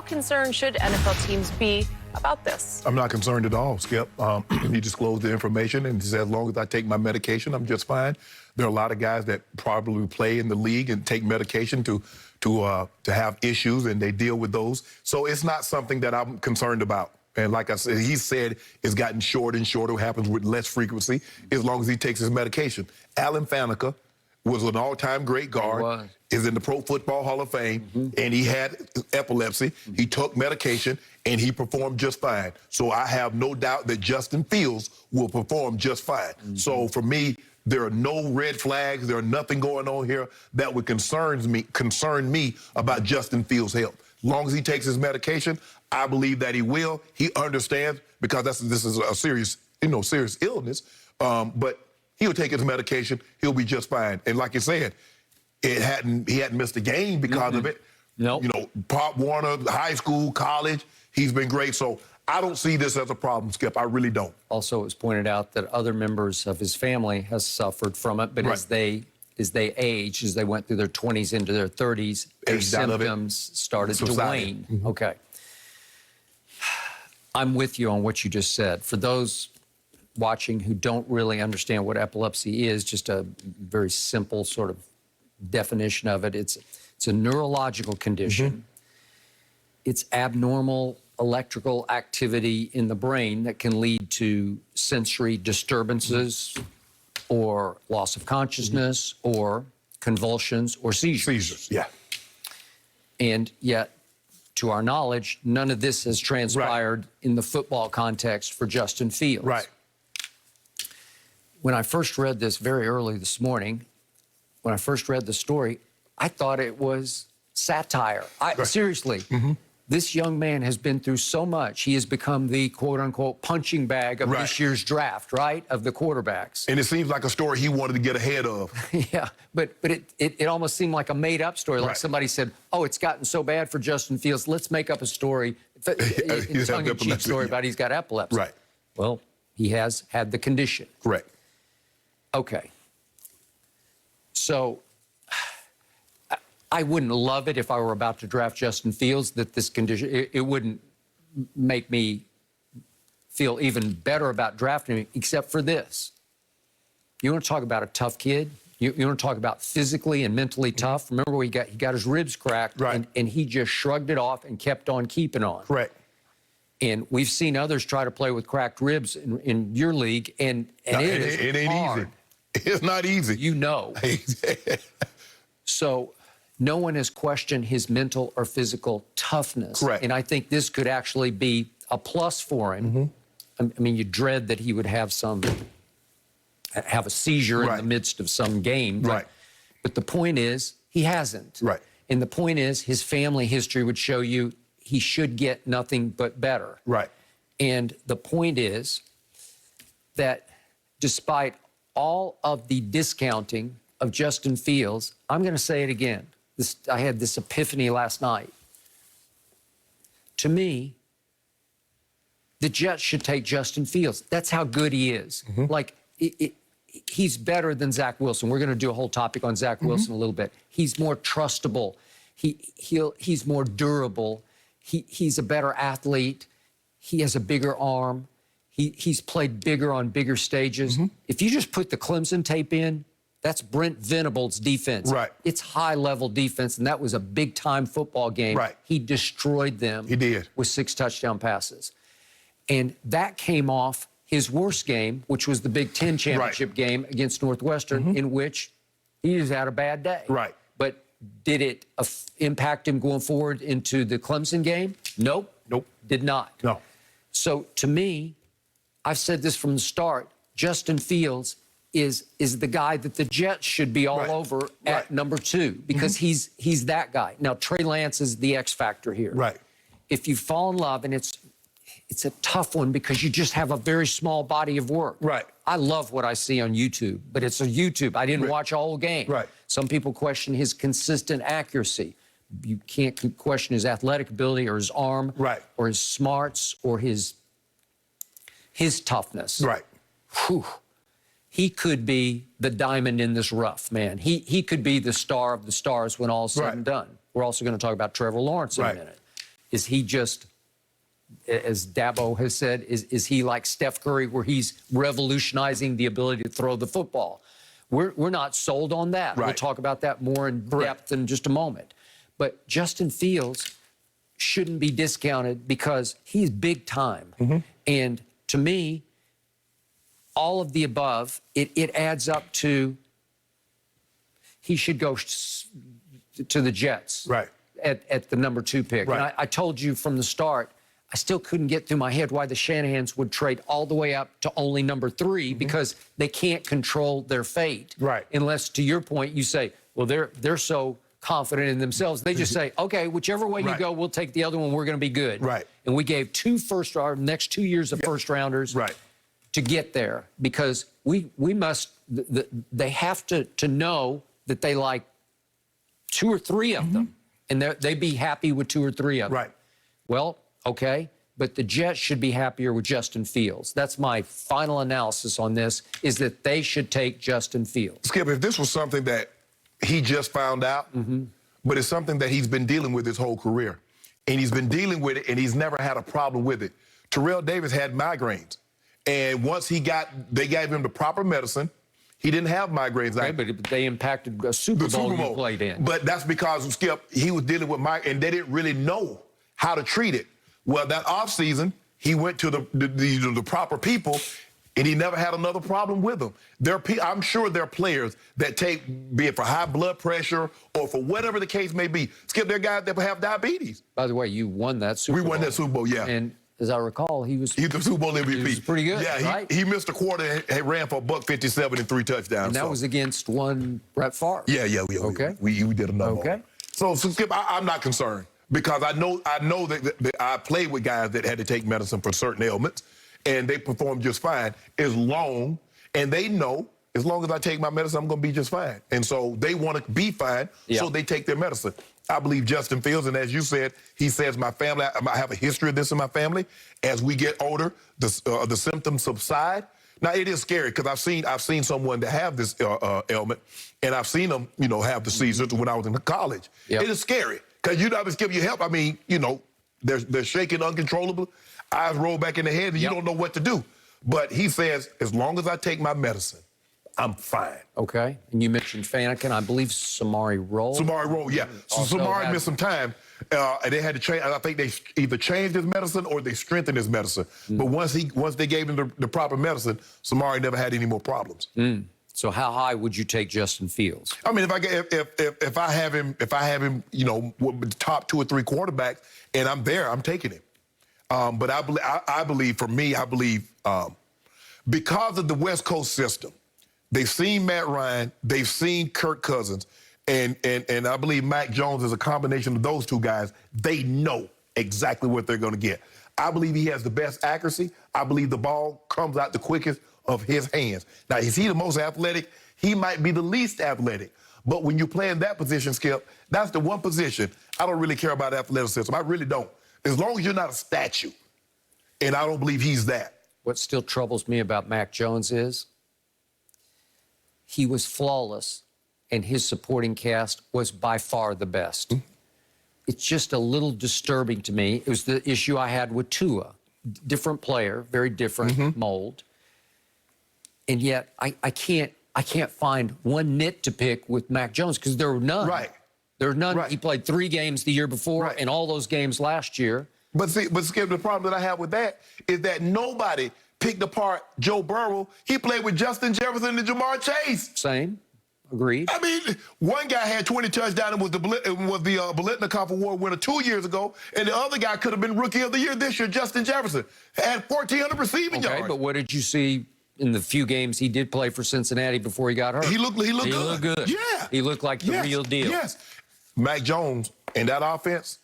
concerned should NFL teams be about this? I'm not concerned at all, Skip. He disclosed the information and said, as long as I take my medication, I'm just fine. There are a lot of guys that probably play in the league and take medication to have issues, and they deal with those. So it's not something that I'm concerned about. And like I said, he said it's gotten shorter and shorter. It happens with less frequency as long as he takes his medication. Alan Faneca was an all-time great guard, is in the Pro Football Hall of Fame, and he had epilepsy. He took medication, and he performed just fine. So I have no doubt that Justin Fields will perform just fine. So for me, there are no red flags. There are nothing going on here that would concern me about Justin Fields' health. As long as he takes his medication, I believe that he will. He understands because this is a serious, serious illness. But he'll take his medication. He'll be just fine. And like you said, he hadn't missed a game because of it. Nope. Pop Warner, high school, college, he's been great. So I don't see this as a problem, Skip. I really don't. Also, it was pointed out that other members of his family has suffered from it, but as they age, as they went through their 20s into their 30s, their symptoms started to wane. Okay. I'm with you on what you just said. For those watching who don't really understand what epilepsy is, just a very simple sort of definition of it, it's a neurological condition. It's abnormal electrical activity in the brain that can lead to sensory disturbances or loss of consciousness or convulsions or seizures. Seizures, yeah. And yet, to our knowledge, none of this has transpired in the football context for Justin Fields. Right. When I first read this very early this morning, when I first read the story, I thought it was satire. Seriously. This young man has been through so much. He has become the quote-unquote punching bag of this year's draft, right, of the quarterbacks. And it seems like a story he wanted to get ahead of. Yeah, but it almost seemed like a made-up story. Like somebody said, oh, it's gotten so bad for Justin Fields, let's make up a story, a tongue-in-cheek story about he's got epilepsy. Right. Well, he has had the condition. Correct. Okay. So I wouldn't love it if I were about to draft Justin Fields, that this condition, it wouldn't make me feel even better about drafting him, except for this. You want to talk about a tough kid? You want to talk about physically and mentally tough? Remember, he got his ribs cracked, and he just shrugged it off and kept on keeping on. Correct. And we've seen others try to play with cracked ribs in your league, and it ain't hard. Easy. It's not easy. You know. So no one has questioned his mental or physical toughness. Correct. And I think this could actually be a plus for him. I mean, you dread that he would have a seizure in the midst of some game. But the point is, he hasn't. Right. And the point is, his family history would show you he should get nothing but better. Right. And the point is that despite all of the discounting of Justin Fields, I'm going to say it again. I had this epiphany last night. To me, the Jets should take Justin Fields. That's how good he is. Like, he's better than Zach Wilson. We're going to do a whole topic on Zach Wilson a little bit. He's more trustable. He's more durable. He's a better athlete. He has a bigger arm. He's played bigger on bigger stages. If you just put the Clemson tape in, that's Brent Venables' defense. Right. It's high-level defense, and that was a big-time football game. Right. He destroyed them. He did. With 6 touchdown passes. And that came off his worst game, which was the Big Ten championship game against Northwestern, in which he just had a bad day. Right. But did it impact him going forward into the Clemson game? Nope. Nope. Did not. No. So, to me, I've said this from the start, Justin Fields is the guy that the Jets should be all over at number 2, because he's that guy. Now, Trey Lance is the X factor here. Right. If you fall in love, and it's a tough one because you just have a very small body of work. Right. I love what I see on YouTube, but it's a YouTube. I didn't watch a whole game. Right. Some people question his consistent accuracy. You can't question his athletic ability or his arm. Right. Or his smarts or his toughness. Right. Whew. He could be the diamond in this rough, man. He could be the star of the stars when all is said and done. We're also going to talk about Trevor Lawrence in a minute. Is he just, as Dabo has said, is he like Steph Curry, where he's revolutionizing the ability to throw the football? We're not sold on that. Right. We'll talk about that more in depth in just a moment. But Justin Fields shouldn't be discounted because he's big time. And to me, all of the above, it adds up to he should go to the Jets at the number 2 pick. Right. And I told you from the start, I still couldn't get through my head why the Shanahans would trade all the way up to only number 3 because they can't control their fate. Right. Unless, to your point, you say, well, they're so confident in themselves. They just say, okay, whichever way you go, we'll take the other one. We're going to be good. Right. And we gave 2 first-round, next 2 years of first-rounders to get there because we must, they have to know that they like 2 or 3 of them, and they'd be happy with 2 or 3 of them. Right. Well, okay, but the Jets should be happier with Justin Fields. That's my final analysis on this, is that they should take Justin Fields. Skip, if this was something that he just found out, but it's something that he's been dealing with his whole career, and he's been dealing with it, and he's never had a problem with it. Terrell Davis had migraines, and once they gave him the proper medicine, he didn't have migraines. Okay, but they impacted a Super Bowl you played in. But that's because, Skip, he was dealing with migraines, and they didn't really know how to treat it. Well, that offseason, he went to the proper people, and he never had another problem with them. I'm sure there are players that take, be it for high blood pressure or for whatever the case may be. Skip, there are guys that have diabetes. By the way, you won that Super Bowl. We won that Super Bowl, yeah. And as I recall, he's the Super Bowl MVP. He was pretty good, yeah, right? He missed a quarter and ran for $157 and 3 touchdowns. And that was against one Brett Favre. Yeah. We did another one. Okay. So Skip, I'm not concerned because I know that I played with guys that had to take medicine for certain ailments, and they performed just fine and they know as long as I take my medicine, I'm going to be just fine. And so they want to be fine, so they take their medicine. I believe Justin Fields, and as you said, he says my family, I have a history of this in my family. As we get older, the symptoms subside. Now, it is scary because I've seen someone that have this ailment, and I've seen them, have the seizures when I was in college. It is scary because you don't give you help. I mean, they're shaking uncontrollably, eyes roll back in the head, and you don't know what to do. But he says, as long as I take my medicine, I'm fine. Okay. And you mentioned Fanakin. I believe Samari Rolle. Samari Rolle, yeah. So Samari missed some time, and they had to change. I think they either changed his medicine or they strengthened his medicine. But once they gave him the proper medicine, Samari never had any more problems. So how high would you take Justin Fields? I mean, if I have him, with the top 2 or 3 quarterbacks, and I'm there, I'm taking him. But I believe, for me, because of the West Coast system, they've seen Matt Ryan, they've seen Kirk Cousins, and I believe Mac Jones is a combination of those 2 guys. They know exactly what they're going to get. I believe he has the best accuracy. I believe the ball comes out the quickest of his hands. Now, is he the most athletic? He might be the least athletic. But when you play in that position, Skip, that's the one position I don't really care about athleticism. I really don't. As long as you're not a statue, and I don't believe he's that. What still troubles me about Mac Jones is he was flawless, and his supporting cast was by far the best. It's just a little disturbing to me. It was the issue I had with Tua. Different player, very different mold. And yet I can't find one nit to pick with Mac Jones because there were none. Right. There were none. He played 3 games the year before and all those games last year. But Skip, the problem that I have with that is that nobody picked apart Joe Burrow. He played with Justin Jefferson and Jamar Chase. Same. Agreed. I mean, one guy had 20 touchdowns and was the Biletnikoff Award winner 2 years ago, and the other guy could have been Rookie of the Year this year, Justin Jefferson. Had 1,400 receiving yards. Okay, but what did you see in the few games he did play for Cincinnati before he got hurt? He looked good. Yeah. He looked like the real deal. Yes. Mac Jones and that offense,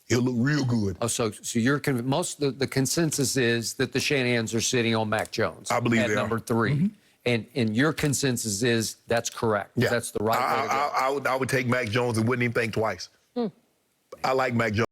he'll look real good. Oh, so you're most of the consensus is that the Shanahans are sitting on Mac Jones. I believe at they number 3. And your consensus is that's correct. Yeah. That's the right way to go. I would take Mac Jones and wouldn't even think twice. I like Mac Jones.